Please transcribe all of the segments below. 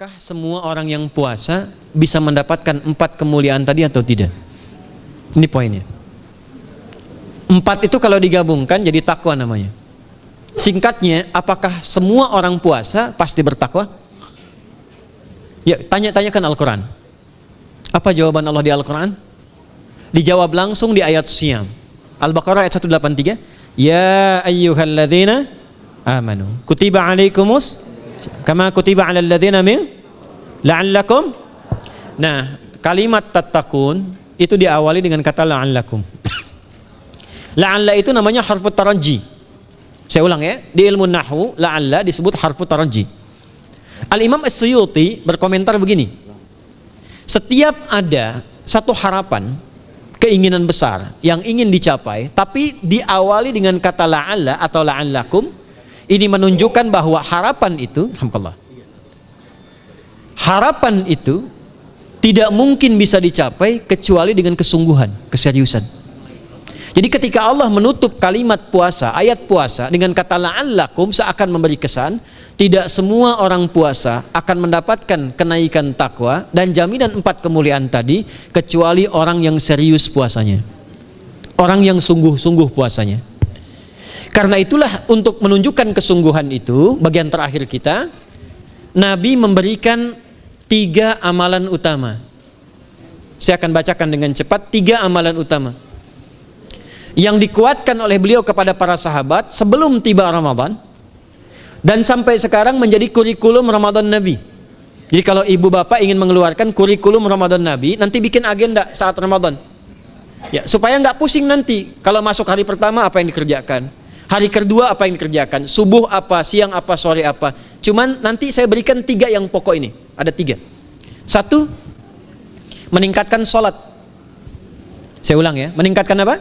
apakah semua orang yang puasa bisa mendapatkan 4 kemuliaan tadi atau tidak? Ini poinnya. 4 itu kalau digabungkan jadi takwa namanya. Singkatnya, apakah semua orang puasa pasti bertakwa? Ya, tanyakan Al-Quran. Apa jawaban Allah di Al-Quran? Dijawab langsung di ayat Siyam. Al-Baqarah ayat 183. Ya ayyuhalladzina amanu kutiba alaikumus kama kutiba alal ladzina min la'allakum. Nah, kalimat tattaqun itu diawali dengan kata la'allakum. La'alla itu namanya harfu taraji. Saya ulang ya, di ilmu nahwu la'alla disebut harfu taraji. Al-Imam As-Suyuti berkomentar begini. Setiap ada satu harapan, keinginan besar yang ingin dicapai tapi diawali dengan kata la'alla atau la'allakum, ini menunjukkan bahwa harapan itu, alhamdulillah, harapan itu tidak mungkin bisa dicapai kecuali dengan kesungguhan, keseriusan. Jadi ketika Allah menutup kalimat puasa, ayat puasa dengan kata la'allakum, seakan memberi kesan tidak semua orang puasa akan mendapatkan kenaikan takwa dan jaminan 4 kemuliaan tadi kecuali orang yang serius puasanya, orang yang sungguh-sungguh puasanya. Karena itulah, untuk menunjukkan kesungguhan itu, bagian terakhir kita, Nabi memberikan 3 amalan utama. Saya akan bacakan dengan cepat 3 amalan utama yang dikuatkan oleh beliau kepada para sahabat sebelum tiba Ramadan dan sampai sekarang menjadi kurikulum Ramadan Nabi. Jadi kalau ibu bapak ingin mengeluarkan kurikulum Ramadan Nabi, nanti bikin agenda saat Ramadan ya, supaya nggak pusing nanti kalau masuk hari pertama apa yang dikerjakan, hari kedua apa yang dikerjakan, subuh apa, siang apa, sore apa. Cuman nanti saya berikan 3 yang pokok ini. Ada 3. 1, meningkatkan sholat. Saya ulang ya, meningkatkan apa?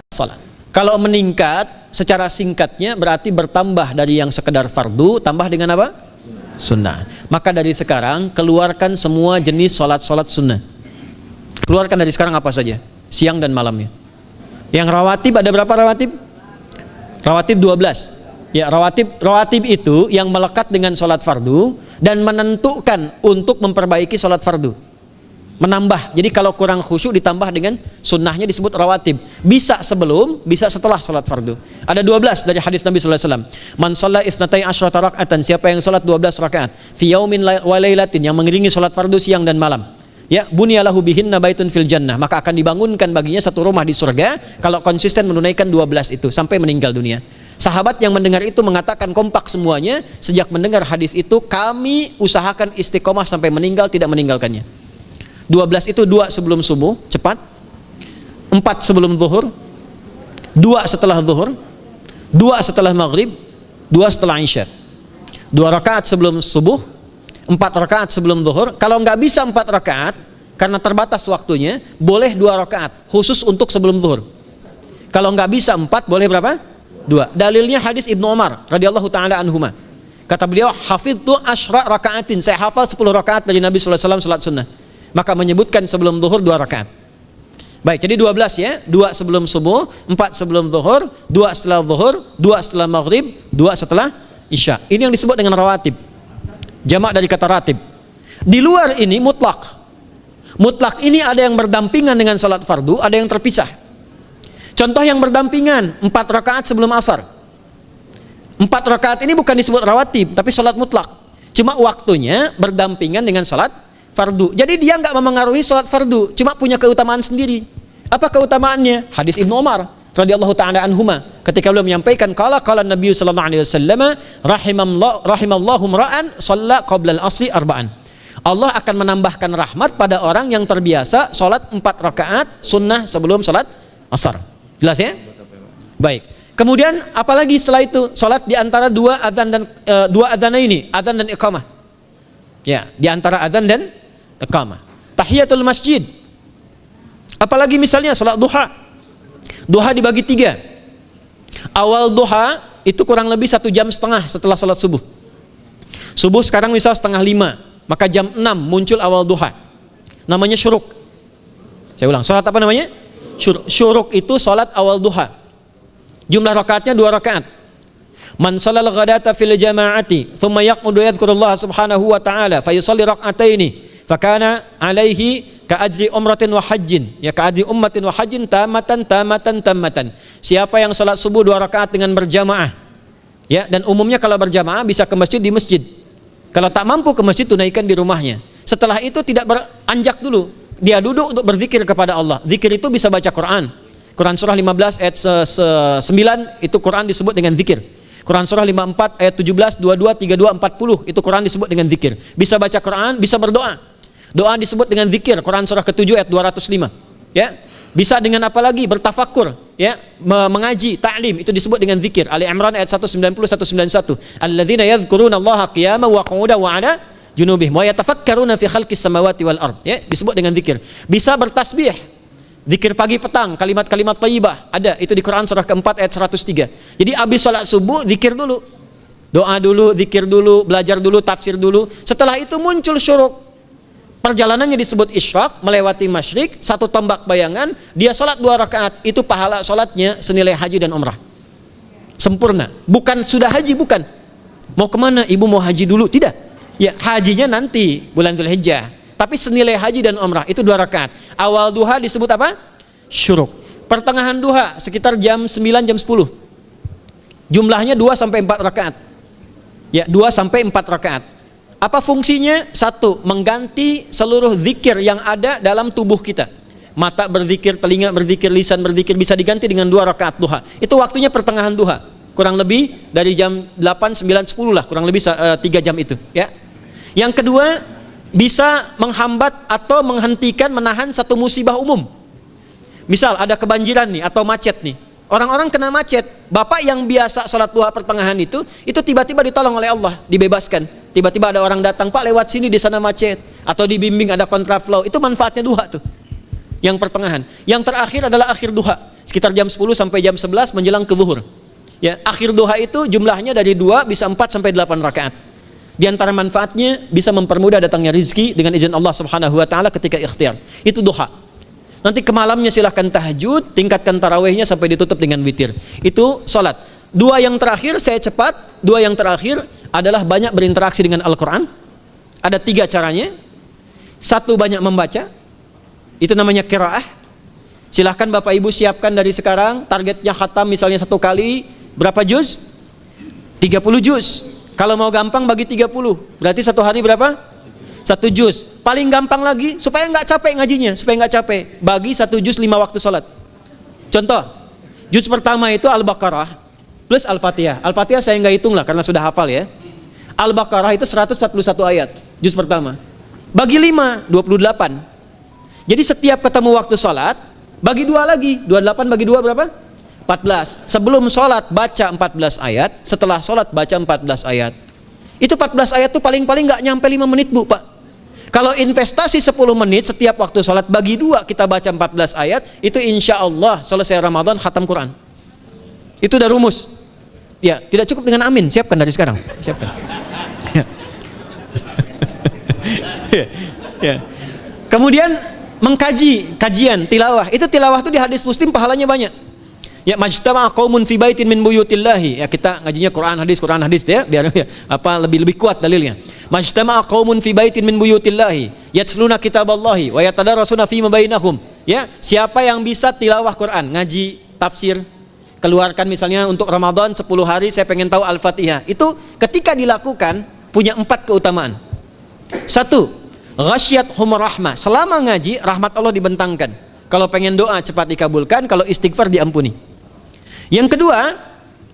Sholat. Kalau meningkat secara singkatnya berarti bertambah dari yang sekedar fardu, tambah dengan apa? Sunnah. Maka dari sekarang keluarkan semua jenis sholat-sholat sunnah. Keluarkan dari sekarang apa saja, siang dan malamnya. Yang rawatib, ada berapa rawatib? Rawatib 12. Ya, rawatib itu yang melekat dengan sholat fardu dan menentukan untuk memperbaiki sholat fardu, menambah. Jadi kalau kurang khusyuk ditambah dengan sunnahnya disebut rawatib. Bisa sebelum, bisa setelah sholat fardu. Ada 12 dari hadis Nabi sallallahu alaihi wasallam. Man shalla isnatai asyrata raka'atan, siapa yang sholat 12 rakaat fi yaumin wa lailatin, yang mengiringi sholat fardu siang dan malam, ya, bunyalahu bihinna baitun fil jannah, maka akan dibangunkan baginya satu rumah di surga kalau konsisten menunaikan 12 itu sampai meninggal dunia. Sahabat yang mendengar itu mengatakan kompak semuanya, sejak mendengar hadis itu kami usahakan istiqomah sampai meninggal tidak meninggalkannya. 12 itu 2 sebelum subuh, cepat. 4 sebelum zuhur, 2 setelah zuhur, 2 setelah maghrib, 2 setelah isya. 2 rakaat sebelum subuh, 4 rakaat sebelum zuhur. Kalau nggak bisa 4 rakaat karena terbatas waktunya, boleh 2 rakaat khusus untuk sebelum zuhur. Kalau nggak bisa 4, boleh berapa? 2. Dalilnya hadis Ibnu Umar radhiyallahu taala anhuma. Kata beliau, hafidtu asyra rakaatin, saya hafal 10 rakaat dari Nabi sallallahu alaihi wasallam salat sunnah. Maka menyebutkan sebelum zuhur 2 rakaat. Baik, jadi 12 ya. 2 sebelum subuh, 4 sebelum zuhur, 2 setelah zuhur, 2 setelah maghrib, 2 setelah isya. Ini yang disebut dengan rawatib. Jamak dari kata ratib. Di luar ini mutlak. Mutlak ini ada yang berdampingan dengan salat fardu, ada yang terpisah. Contoh yang berdampingan, 4 rakaat sebelum asar. 4 rakaat ini bukan disebut rawatib, tapi salat mutlak. Cuma waktunya berdampingan dengan salat fardu. Jadi dia nggak memengaruhi salat fardu, cuma punya keutamaan sendiri. Apa keutamaannya? Hadis Ibnu Umar radhiyallahu taala anhuma, ketika beliau menyampaikan qala Nabi sallallahu alaihi wasallam, rahimallahu ra'an shalla qabla al-asri arba'an. Allah akan menambahkan rahmat pada orang yang terbiasa salat 4 rakaat sunnah sebelum salat asar. Jelas ya? Baik. Kemudian apalagi setelah itu? Salat di antara 2 adzan dan 2 adzan ini, adzan dan iqamah. Ya, di antara adzan dan iqamah. Tahiyatul masjid. Apalagi misalnya salat duha. Duha dibagi 3. Awal duha itu kurang lebih 1,5 jam setelah salat subuh. Subuh sekarang misal 4:30, maka jam 6 muncul awal duha. Namanya syuruk. Saya ulang, salat apa namanya? Syuruk itu salat awal duha. Jumlah rakaatnya 2 rakaat. Man shalal ghadata fil jama'ati thumma yaqudu yadhkurullah subhanahu wa ta'ala fa yusalli rak'ataini fakana alaihi ka ajri umratin wa hajjin, ya ka ajri ummatin wa hajjin tamatan. Siapa yang salat subuh 2 rakaat dengan berjamaah, ya, dan umumnya kalau berjamaah bisa ke masjid di masjid. Kalau tak mampu ke masjid, tunaikan di rumahnya. Setelah itu tidak beranjak dulu, dia duduk untuk berzikir kepada Allah. Zikir itu bisa baca Quran. Quran surah 15 ayat 9 itu Quran disebut dengan zikir. Quran surah 54 ayat 17, 22, 32, 40 itu Quran disebut dengan zikir. Bisa baca Quran, bisa berdoa. Doa disebut dengan zikir. Quran surah ke-7 ayat 205. Ya. Bisa dengan apa lagi? Bertafakur, ya, mengaji, ta'lim, itu disebut dengan zikir. Ali Imran ayat 190 191. Alladzina yadhkuruna Allaha qiyaman wa qu'udan wa 'ala junubihim wa yatafakkaruna fi khalqis samawati wal ard. Ya, disebut dengan zikir. Bisa bertasbih. Zikir pagi petang, kalimat-kalimat thayyibah, ada itu di Quran surah ke-4 ayat 103. Jadi habis salat subuh zikir dulu. Doa dulu, zikir dulu, belajar dulu, tafsir dulu. Setelah itu muncul syuruk. Perjalanannya disebut isyraq, melewati masyrik, 1 tombak bayangan, dia salat 2 rakaat, itu pahala salatnya senilai haji dan umrah. Sempurna. Bukan sudah haji, bukan. Mau kemana? Ibu mau haji dulu? Tidak. Ya, hajinya nanti bulan Dzulhijjah. Tapi senilai haji dan umrah itu 2 rakaat. Awal duha disebut apa? Syuruk. Pertengahan duha sekitar jam 9 jam 10. Jumlahnya 2 sampai 4 rakaat. Ya, 2 sampai 4 rakaat. Apa fungsinya? 1, mengganti seluruh zikir yang ada dalam tubuh kita. Mata berzikir, telinga berzikir, lisan berzikir, bisa diganti dengan 2 rakaat duha. Itu waktunya pertengahan duha. Kurang lebih dari jam 8, 9, 10 lah, kurang lebih 3 jam itu, ya. Yang kedua, bisa menghambat atau menghentikan, menahan satu musibah umum. Misal ada kebanjiran nih atau macet nih. Orang-orang kena macet. Bapak yang biasa sholat duha pertengahan itu tiba-tiba ditolong oleh Allah, dibebaskan. Tiba-tiba ada orang datang, Pak lewat sini di sana macet. Atau dibimbing ada kontraflow. Itu manfaatnya duha tuh. Yang pertengahan. Yang terakhir adalah akhir duha. Sekitar jam 10 sampai jam 11 menjelang ke zuhur. Ya, akhir duha itu jumlahnya dari 2 bisa 4 sampai 8 rakaat. Di antara manfaatnya bisa mempermudah datangnya rizki dengan izin Allah Subhanahu wa taala ketika ikhtiar. Itu duha. Nanti ke malamnya silahkan tahajud, tingkatkan tarawihnya sampai ditutup dengan witir. Itu salat. 2 yang terakhir saya cepat, 2 yang terakhir adalah banyak berinteraksi dengan Al-Qur'an. Ada 3 caranya. 1, banyak membaca. Itu namanya qiraah. Silahkan Bapak Ibu siapkan dari sekarang, targetnya khatam misalnya 1 kali berapa juz? 30 juz. Kalau mau gampang bagi 30, berarti 1 hari berapa? 1 juz. Paling gampang lagi, supaya nggak capek ngajinya, supaya nggak capek, bagi 1 juz 5 waktu sholat. Contoh, juz pertama itu Al-Baqarah plus Al-Fatihah. Al-Fatihah saya nggak hitung lah karena sudah hafal ya. Al-Baqarah itu 141 ayat, juz pertama. Bagi 5, 28. Jadi setiap ketemu waktu sholat, bagi 2 lagi, 28 bagi 2 berapa? 14. Sebelum sholat baca 14 ayat, setelah sholat baca 14 ayat. Itu 14 ayat tuh paling-paling nggak nyampe 5 menit Bu, Pak. Kalau investasi 10 menit setiap waktu sholat bagi 2 kita baca 14 ayat, itu insya Allah selesai Ramadan khatam Quran. Itu udah rumus. Ya, tidak cukup dengan amin, siapkan dari sekarang. Siapkan. Ya. Kemudian mengkaji, kajian, tilawah. Itu tilawah itu di hadis Muslim pahalanya banyak. Ya, majtama'a qaumun fi baitin min buyutillahi. Ya, kita ngajinya Quran hadis ya, biar ya, lebih kuat dalilnya. Majtama'a qaumun fi baitin min buyutillahi yatluna kitaballahi wa yatadarasuna fima bainahum. Ya, siapa yang bisa tilawah Quran, ngaji, tafsir, keluarkan misalnya untuk Ramadan 10 hari saya pengen tahu Al-Fatihah. Itu ketika dilakukan punya 4 keutamaan. 1, ghasyiyatuhum rahmah. Selama ngaji rahmat Allah dibentangkan. Kalau pengen doa cepat dikabulkan, kalau istighfar diampuni. Yang kedua,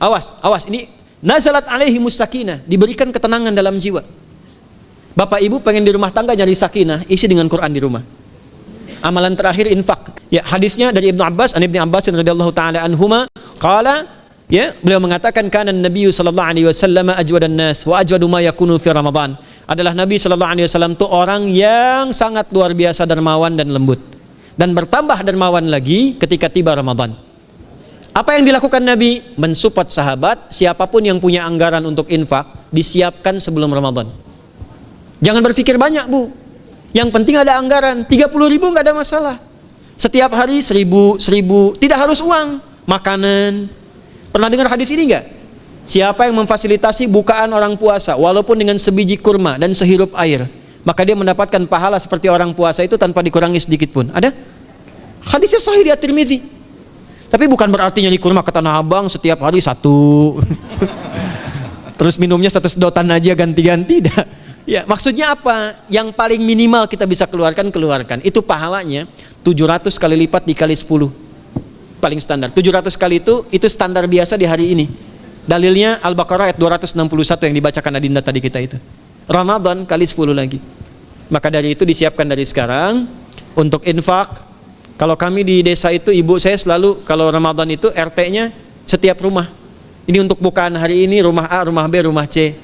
awas ini nazalat alaihimus sakinah, diberikan ketenangan dalam jiwa. Bapak Ibu pengen di rumah tangga nyari sakinah, isi dengan Quran di rumah. Amalan terakhir infak. Ya, hadisnya dari Ibnu Abbas, Ibnu Abbas radhiyallahu taala anhuma, qala, ya, beliau mengatakan kana Nabi sallallahu alaihi wasallam ajwadan nas wa ajwadu ma yakunu fi Ramadan. Adalah Nabi sallallahu alaihi wasallam itu orang yang sangat luar biasa dermawan dan lembut. Dan bertambah dermawan lagi ketika tiba Ramadan. Apa yang dilakukan Nabi? Mensupport sahabat, siapapun yang punya anggaran untuk infak, disiapkan sebelum Ramadan. Jangan berpikir banyak Bu. Yang penting ada anggaran, 30.000 nggak ada masalah. Setiap hari 1.000, tidak harus uang, makanan. Pernah dengar hadis ini nggak? Siapa yang memfasilitasi bukaan orang puasa walaupun dengan sebiji kurma dan sehirup air, maka dia mendapatkan pahala seperti orang puasa itu tanpa dikurangi sedikit pun. Ada? Hadisnya sahih di At-Tirmidzi. Tapi bukan berarti nyari kurma ke Tanah Abang setiap hari satu. Terus minumnya satu sedotan aja ganti-ganti. Ya, maksudnya apa? Yang paling minimal kita bisa keluarkan. Itu pahalanya 700 kali lipat dikali 10. Paling standar. 700 kali itu standar biasa di hari ini. Dalilnya Al-Baqarah ayat 261 yang dibacakan Adinda tadi kita itu. Ramadan kali 10 lagi. Maka dari itu disiapkan dari sekarang untuk infak. Kalau kami di desa itu, ibu saya selalu kalau Ramadan itu RT-nya setiap rumah. Ini untuk bukaan hari ini rumah A, rumah B, rumah C.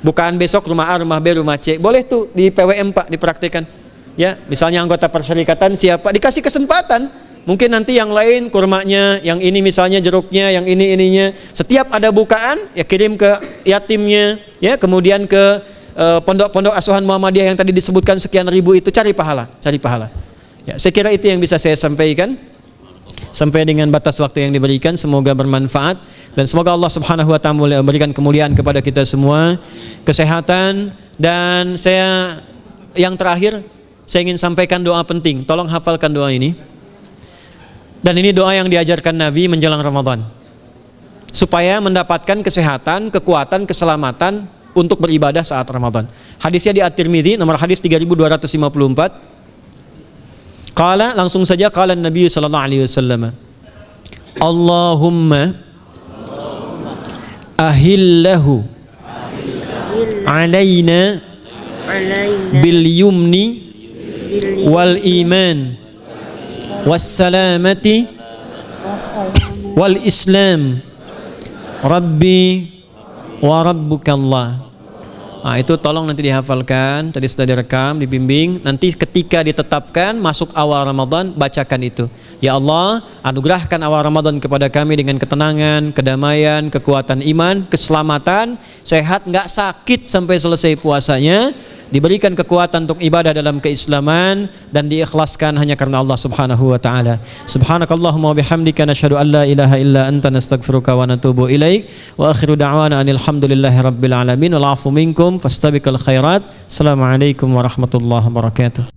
Bukaan besok rumah A, rumah B, rumah C. Boleh tuh di PWM Pak dipraktikkan. Ya, misalnya anggota perserikatan siapa dikasih kesempatan. Mungkin nanti yang lain kurmanya, yang ini misalnya jeruknya, yang ini ininya. Setiap ada bukaan ya kirim ke yatimnya, ya kemudian ke pondok-pondok asuhan Muhammadiyah yang tadi disebutkan sekian ribu itu, cari pahala. Ya, saya kira itu yang bisa saya sampaikan sampai dengan batas waktu yang diberikan. Semoga bermanfaat dan semoga Allah Subhanahu wa taala memberikan kemuliaan kepada kita semua, kesehatan, dan saya yang terakhir saya ingin sampaikan doa penting. Tolong hafalkan doa ini. Dan ini doa yang diajarkan Nabi menjelang Ramadan supaya mendapatkan kesehatan, kekuatan, keselamatan untuk beribadah saat Ramadan. Hadisnya di At-Tirmidzi nomor hadis 3254. Qala, langsung saja qala Nabi sallallahu alaihi wasallam. Allahumma ahillahu alaina bil yumni wal iman wassalamati wal islam rabbi wa rabbukallah. Nah, itu tolong nanti dihafalkan, tadi sudah direkam, dibimbing. Nanti ketika ditetapkan masuk awal Ramadan, bacakan itu. Ya Allah, anugerahkan awal Ramadan kepada kami dengan ketenangan, kedamaian, kekuatan iman, keselamatan, sehat, nggak sakit sampai selesai puasanya, diberikan kekuatan untuk ibadah dalam keislaman dan diikhlaskan hanya karena Allah Subhanahu wa taala. Subhanakallahumma wa bihamdika nasyhadu an la ilaha illa anta nastaghfiruka wa natubu ilaik wa akhiru da'wana anil hamdulillahi rabbil alamin wal 'afu minkum fastabiqul khairat. Assalamualaikum warahmatullahi wabarakatuh.